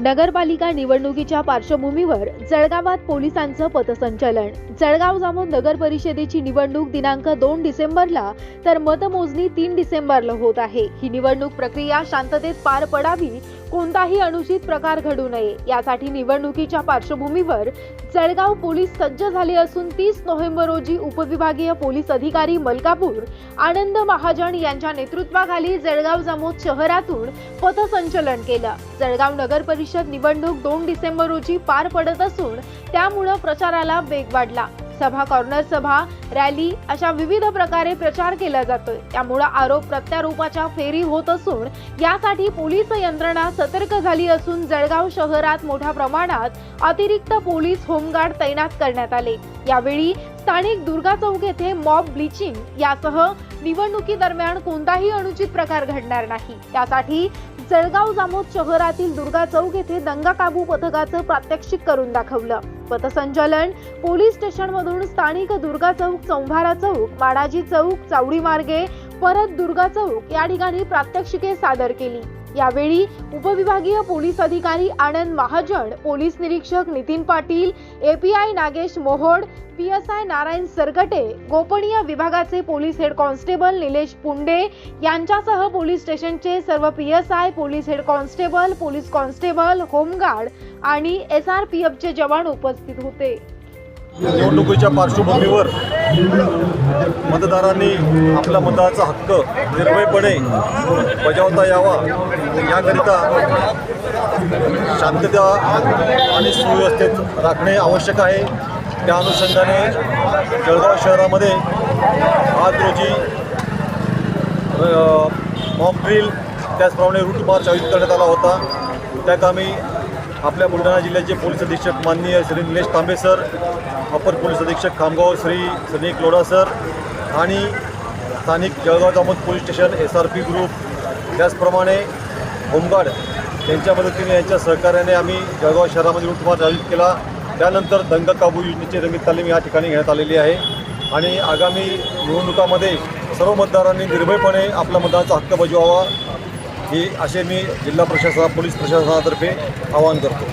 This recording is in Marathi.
नगरपालिका निवडणुकीच्या पार्श्वभूमीवर जळगावात पोलिसांचं पथसंचलन। जळगाव जामोद नगर परिषदेची निवडणूक दिनांक 2 डिसेंबरला तर मतमोजणी 3 डिसेंबरला होत आहे। ही निवडणूक प्रक्रिया शांततेत पार पडावी, कोणताही अनुचित प्रकार घडू नये यासाठी निवडणुकीच्या पार्श्वभूमीवर जळगाव पोलीस सज्ज झाले असून 30 नोव्हेंबर रोजी उपविभागीय पोलीस अधिकारी मलकापूर आनंद महाजन यांच्या नेतृत्वाखाली जळगाव जामोद शहरातून पथसंचलन केलं। जळगाव नगर परिषद निवडणूक 2 डिसेंबर रोजी पार पडत असून त्यामुळे प्रचाराला वेग वाढला। सभा, कॉर्नर सभा, रॅली अशा विविध प्रकारे प्रचार केला जातोय। त्यामुळे आरोप प्रत्यारोपाच्या फेरी होत असून यासाठी पोलीस यंत्रणा सतर्क झाली असून जळगाव शहरात मोठ्या प्रमाणात अतिरिक्त पोलीस होमगार्ड तैनात करण्यात आले। यावेळी स्थानिक दुर्गा चौक येथे मॉब ब्लिचिंग यासह निवडणुकी दरम्यान कोणताही अनुचित प्रकार घडणार नाही यासाठी जळगाव जामोद शहरातील दुर्गा चौक येथे दंगा काबू पथकाचं प्रात्यक्षिक करून दाखवलं। पथसंचलन पोलीस स्टेशन मधून स्थानिक दुर्गा चौक, चौंभारा चौक, माडाजी चौक, चावडी मार्गे परत दुर्गा चौक या ठिकाणी प्रात्यक्षिके सादर केली। यावेळी उपविभागीय पोलीस अधिकारी आनंद महाजन, पोलीस निरीक्षक नितीन पाटील, एपीआय नागेश मोहोड, पीएसआय नारायण सरगटे, गोपनीय विभागाचे police head constable Nilesh Punde यांच्यासह पोलीस स्टेशनचे सर्व PSI, police head constable, police constable, home guard आणि एसआरपीएफचे जवान उपस्थित होते। निवडणुकीच्या पार्श्वभूमीवर मतदारांनी आपला मताचा हक्क निर्भयपणे बजावता यावा याकरिता शांतता आणि सुव्यवस्थेत राखणे आवश्यक आहे। त्या अनुषंगाने जळगाव शहरामध्ये आज रोजी मॉक ड्रिल त्याचप्रमाणे रूट मार्च आयोजित करण्यात आला होता। त्या कामी आपल्या बुलढाणा जिल्ह्याचे पोलीस अधीक्षक माननीय श्री निलेश तांबे सर, अपर पोलीस अधीक्षक खामगाव श्री सनीक लोढा सर आणि स्थानिक Jalgaon Jamod police station SRP group, त्याचप्रमाणे होमगार्ड यांच्या मदतीने यांच्या सहकार्याने आम्ही जळगाव शहरामध्ये रूट मार्च आयोजित केला। त्यानंतर दंगा काबू योजनेची रंगीत तालीम या ठिकाणी घेण्यात आलेली आहे आणि आगामी निवडणुकामध्ये सर्व मतदारांनी निर्भयपणे आपला मतदानाचा हक्क बजावावा ही असे मी जिल्हा प्रशासन, पोलीस प्रशासनातर्फे आवाहन करतो।